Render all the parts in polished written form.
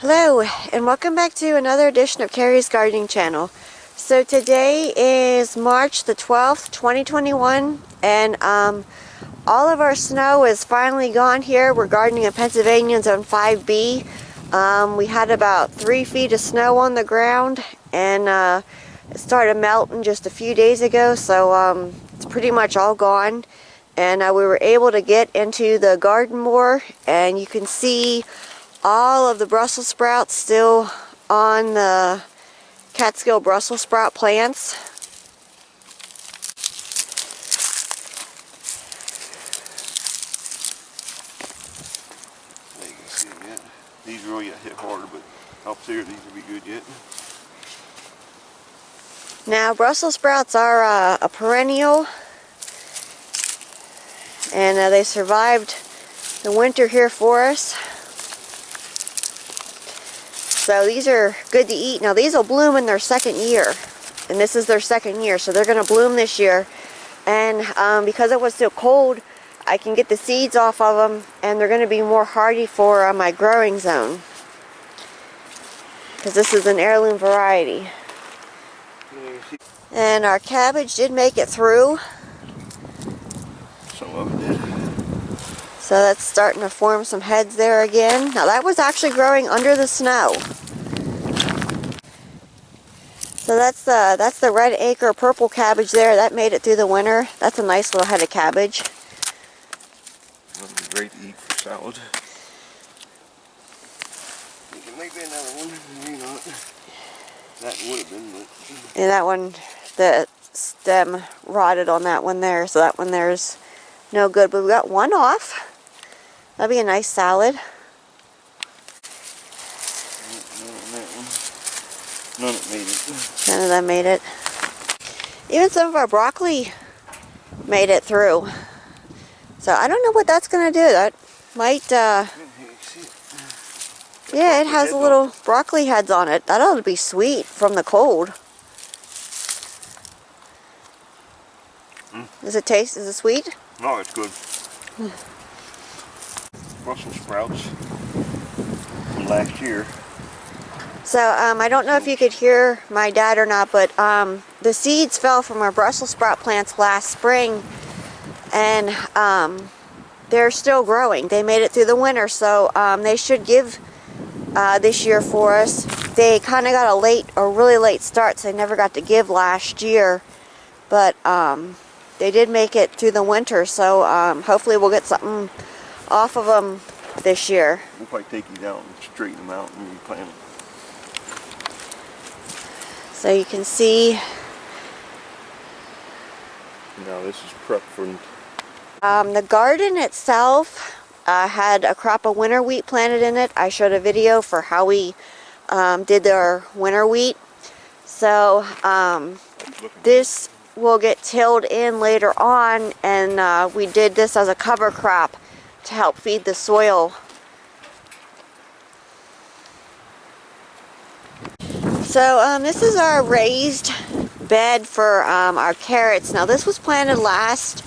Hello, and welcome back to another edition of Carrie's Gardening Channel. So today is March the 12th, 2021, and all of our snow is finally gone here. We're gardening in Pennsylvania Zone 5B. We had about 3 feet of snow on the ground, and it started melting just a few days ago, so it's pretty much all gone. And we were able to get into the garden more, and you can see all of the Brussels sprouts still on the Catskill Brussels sprout plants. There you can see them yet. These really got hit harder, but up there these will be good yet. Now Brussels sprouts are a perennial, and they survived the winter here for us. So these are good to eat. Now these will bloom in their second year, and this is their second year, so they're going to bloom this year. And because it was so cold, I can get the seeds off of them, and they're going to be more hardy for my growing zone, because this is an heirloom variety. And our cabbage did make it through. Some of it did. So that's starting to form some heads there again. Now that was actually growing under the snow. So that's the red acre purple cabbage there. That made it through the winter. That's a nice little head of cabbage. That would be great to eat for salad. You can make another one, maybe not. That would have been, but... And that one, the stem rotted on that one there, so that one there's no good. But we got one off. That'd be a nice salad. None of made it. None of them made it. Even some of our broccoli made it through. So I don't know what that's going to do. That might, yeah, it has a little broccoli heads on it. That ought to be sweet from the cold. Does it taste, is it sweet? No, it's good. Brussels sprouts from last year. So I don't know if you could hear my dad or not, but the seeds fell from our Brussels sprout plants last spring, and they're still growing. They made it through the winter, so they should give this year for us. They kind of got a really late start, so they never got to give last year, but they did make it through the winter, so hopefully we'll get something off of them this year. We'll probably take these out and straighten them out and replant them. So you can see. Now this is prep for... The garden itself had a crop of winter wheat planted in it. I showed a video for how we did our winter wheat. So this will get tilled in later on, and we did this as a cover crop to help feed the soil. So this is our raised bed for our carrots. Now this was planted last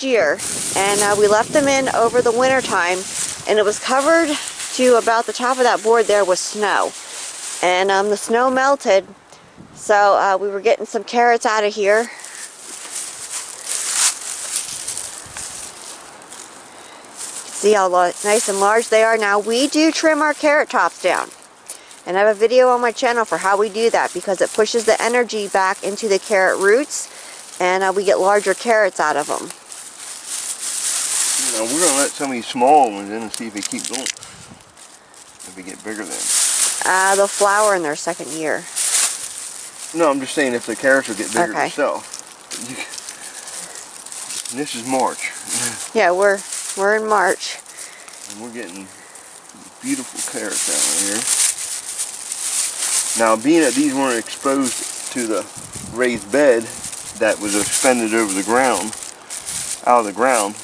year, and we left them in over the winter time, and it was covered to about the top of that board there with snow, and the snow melted, so we were getting some carrots out of here. See how nice and large they are. Now we do trim our carrot tops down, and I have a video on my channel for how we do that, because it pushes the energy back into the carrot roots, and we get larger carrots out of them. You know, we're going to let some of these small ones in and see if they keep going. If they get bigger then. They'll flower in their second year. No, I'm just saying if the carrots will get bigger Okay. themselves. And this is March. Yeah, we're in March. And we're getting beautiful carrots out here. Now, being that these weren't exposed to the raised bed that was suspended over the ground, out of the ground,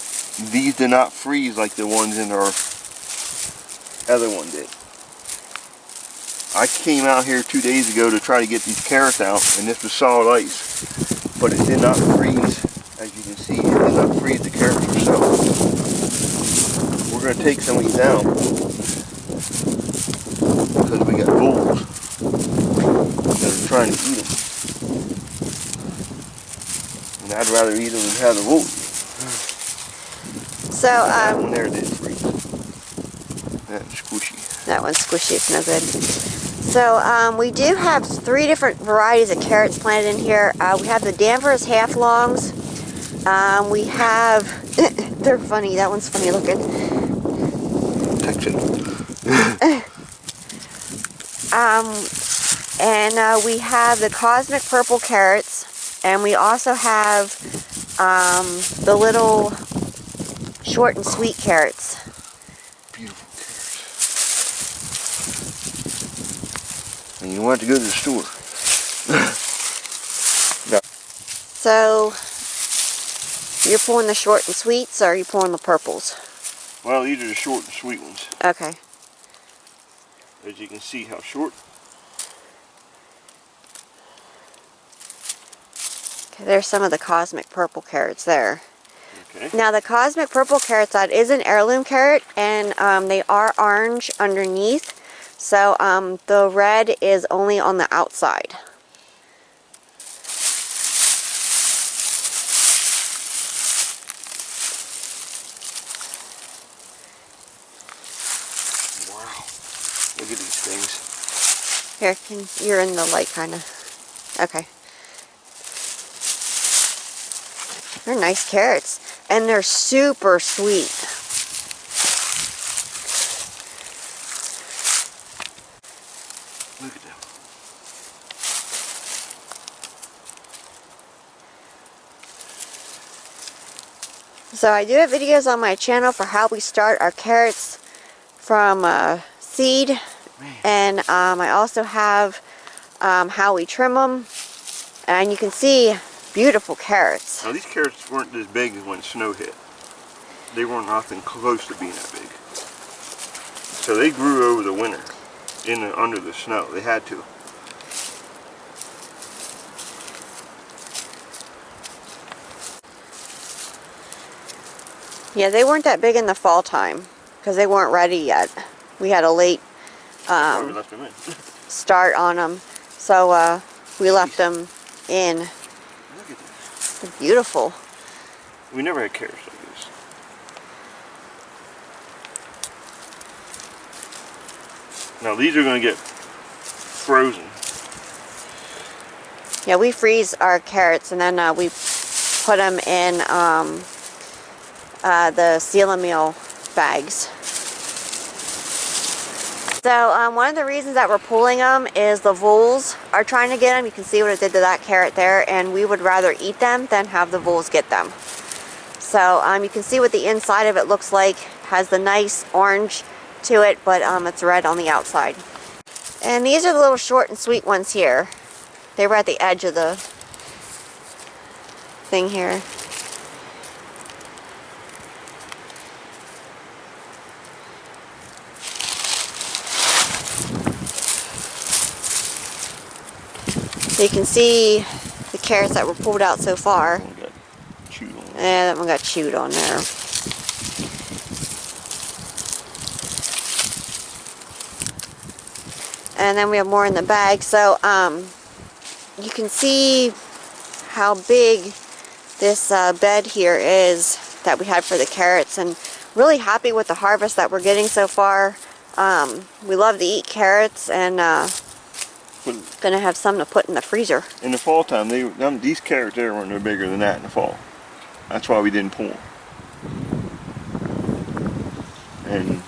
these did not freeze like the ones in our other one did. I came out here 2 days ago to try to get these carrots out, and this was solid ice, but it did not freeze. As you can see, it did not freeze the carrots themselves. We're going to take some of these out trying to eat them. And I'd rather eat them than have the wool. So, That one there did freeze. That's squishy. that one's squishy, it's no good. So, we do have 3 different varieties of carrots planted in here. We have the Danvers half-longs. We have, they're funny, that one's funny looking. Texan. And we have the Cosmic Purple carrots. And we also have the little short and sweet carrots. Beautiful carrots. And you don't have to go to the store. No. So, you're pulling the short and sweets, or are you pulling the purples? Well, these are the short and sweet ones. Okay. As you can see how short. Okay, there's some of the Cosmic Purple carrots there. Okay. Now the Cosmic Purple carrots, that is an heirloom carrot, and they are orange underneath. So the red is only on the outside. Wow. Look at these things. Here, you're in the light, kind of. Okay. They're nice carrots, and they're super sweet. Look at them. So I do have videos on my channel for how we start our carrots from seed, and I also have how we trim them, and you can see beautiful carrots. Now these carrots weren't this big when snow hit. They weren't nothing close to being that big. So they grew over the winter under the snow. They had to. Yeah, they weren't that big in the fall time because they weren't ready yet. We had a late Probably left them in. start on them, so we left them in. Look at this. They're beautiful. We never had carrots like this. Now these are going to get frozen. Yeah, we freeze our carrots, and then we put them in the Seal Meal bags. So one of the reasons that we're pulling them is the voles are trying to get them. You can see what it did to that carrot there, and we would rather eat them than have the voles get them. So you can see what the inside of it looks like. Has the nice orange to it, but it's red on the outside. And these are the little short and sweet ones here. They were at the edge of the thing here. So you can see the carrots that were pulled out so far. One got chewed on. Yeah, that one got chewed on there. And then we have more in the bag. So you can see how big this bed here is that we had for the carrots, and really happy with the harvest that we're getting so far. We love to eat carrots, and gonna have some to put in the freezer. In the fall time, these carrots there weren't no bigger than that in the fall. That's why we didn't pull them. And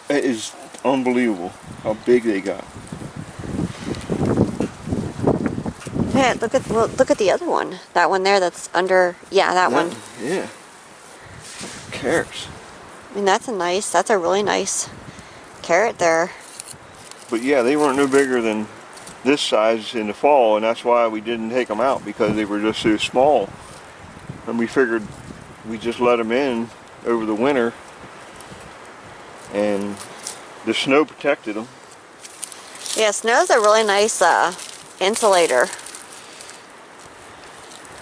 it is unbelievable how big they got. Yeah, look at the other one. That one there that's under, yeah, that one. Yeah. Carrots. I mean, that's a really nice carrot there. But yeah, they weren't no bigger than this size in the fall, and that's why we didn't take them out, because they were just so small. And we figured we'd just let them in over the winter, and the snow protected them. Yeah, snow's a really nice insulator.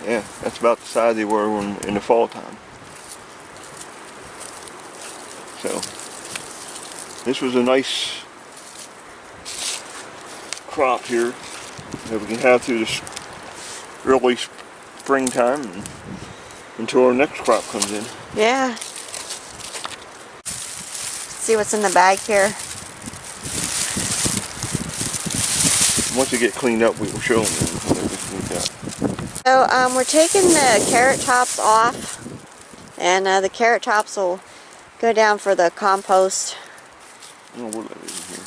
Yeah, that's about the size they were in the fall time. So, this was a nice crop here. that we can have through this early springtime and until our next crop comes in. Yeah. See what's in the bag here. Once they get cleaned up, we will show them. So we're taking the carrot tops off, and the carrot tops will go down for the compost. I don't know what that is in here.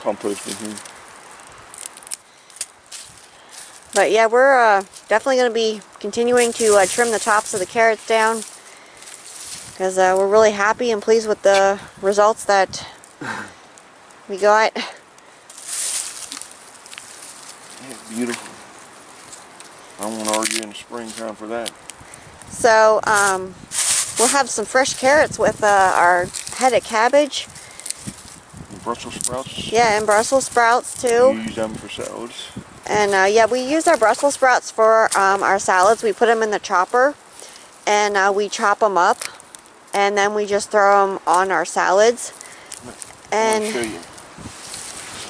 Compost in here. But yeah, we're definitely going to be continuing to trim the tops of the carrots down, because we're really happy and pleased with the results that we got. Yeah, beautiful. I won't argue in the springtime for that. So we'll have some fresh carrots with our head of cabbage. And Brussels sprouts. Yeah, and Brussels sprouts too. You use them for salads. And yeah, we use our Brussels sprouts for our salads. We put them in the chopper, and we chop them up, and then we just throw them on our salads. And I'll show you.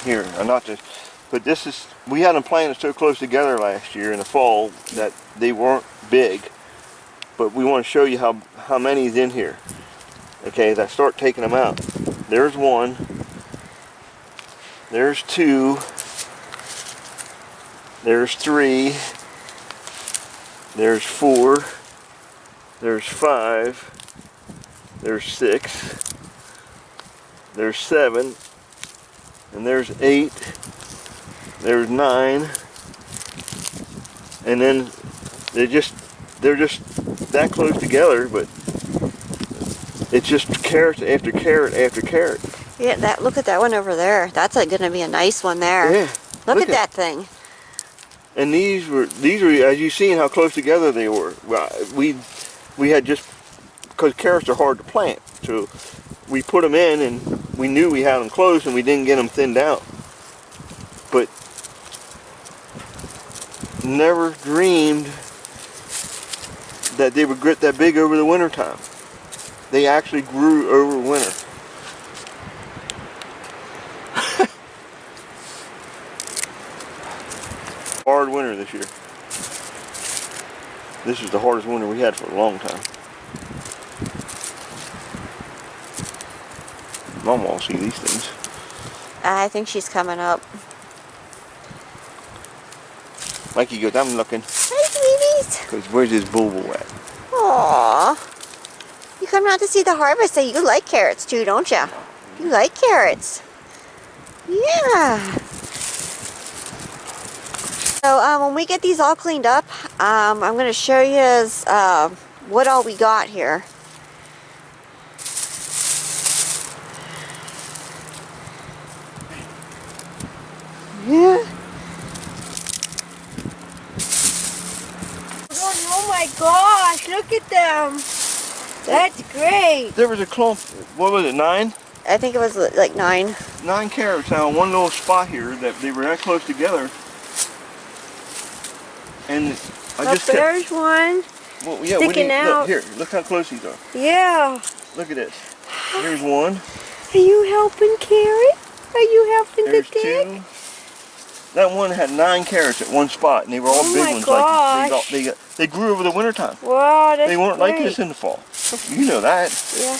Here, not this, but this is, we had them planted so close together last year in the fall that they weren't big. But we want to show you how many is in here. Okay, as I start taking them out. There's one. There's two. There's three. There's four. There's five. There's six. There's seven. And there's 8. There's 9. And then they're just that close together, but it's just carrot after carrot after carrot. yeah, look at that one over there. That's going to be a nice one there. Yeah. Look at that thing. And these were as you seen how close together they were. Well, we had just, because carrots are hard to plant, so we put them in and we knew we had them close and we didn't get them thinned out. But never dreamed that they would get that big over the winter time. They actually grew over winter. Hard winter this year. This is the hardest winter we had for a long time. Mom won't see these things. I think she's coming up. Mikey goes, I'm looking. Hi, sweeties. Because where's his bulbul at? Aww. You come out to see the harvest, so you like carrots too, don't you? You like carrots. Yeah. So when we get these all cleaned up, I'm going to show you what all we got here. Yeah. Oh my gosh, look at them. That's great. There was a clump, what was it, 9? I think it was like 9. 9 carrots now in one little spot here that they were that close together. And I just kept, There's one. well, yeah, sticking out. Look, here, look how close these are. Yeah. Look at this. Here's one. Are you helping Carrot? Are you helping There's the pig? 2. That one had 9 carrots at one spot, and they were all Oh big my ones. gosh. Like they grew over the winter time. Wow, that's They weren't like great. this in the fall. You know that. Yeah,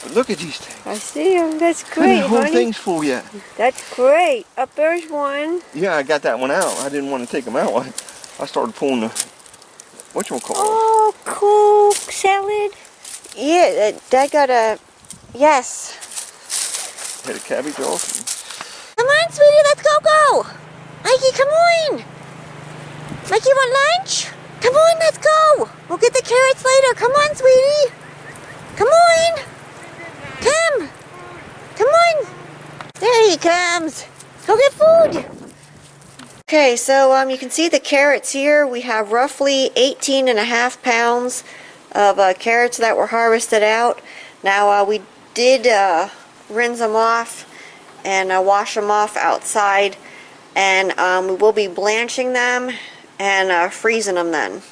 But look at these things. I see them. That's And great, the whole honey. thing's full yet. That's great. Up there's one. Yeah, I got that one out. I didn't want to take them out. I started pulling the, whatchamacallit. Oh, cool salad. Yeah, that got a, yes. Had a cabbage off. Come on, sweetie, let's go. Mikey, come on. Mikey, want lunch? Come on, let's go. We'll get the carrots later. Come on, sweetie. Come on. Come on. There he comes. Go get food. Okay, so you can see the carrots here. We have roughly 18.5 pounds of carrots that were harvested out. Now we did rinse them off and wash them off outside, and we will be blanching them and freezing them then.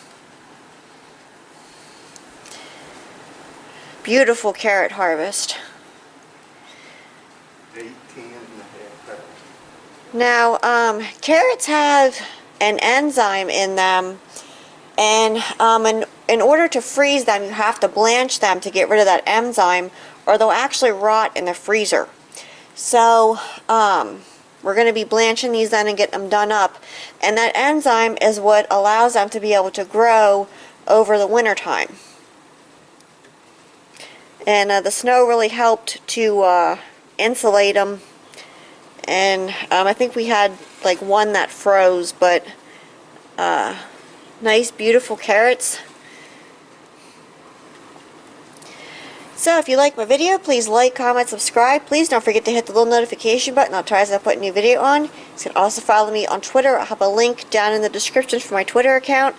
Beautiful carrot harvest. 18.5 pounds. Now, carrots have an enzyme in them, and in order to freeze them, you have to blanch them to get rid of that enzyme, or they'll actually rot in the freezer. So, we're going to be blanching these then and get them done up. And that enzyme is what allows them to be able to grow over the winter time. And the snow really helped to insulate them. And I think we had like one that froze, but nice beautiful carrots. So if you like my video, please like, comment, subscribe. Please don't forget to hit the little notification button. I'll try as I put a new video on. You can also follow me on Twitter. I'll have a link down in the description for my Twitter account.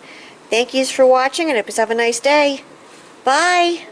Thank yous for watching, and I hope you have a nice day. Bye!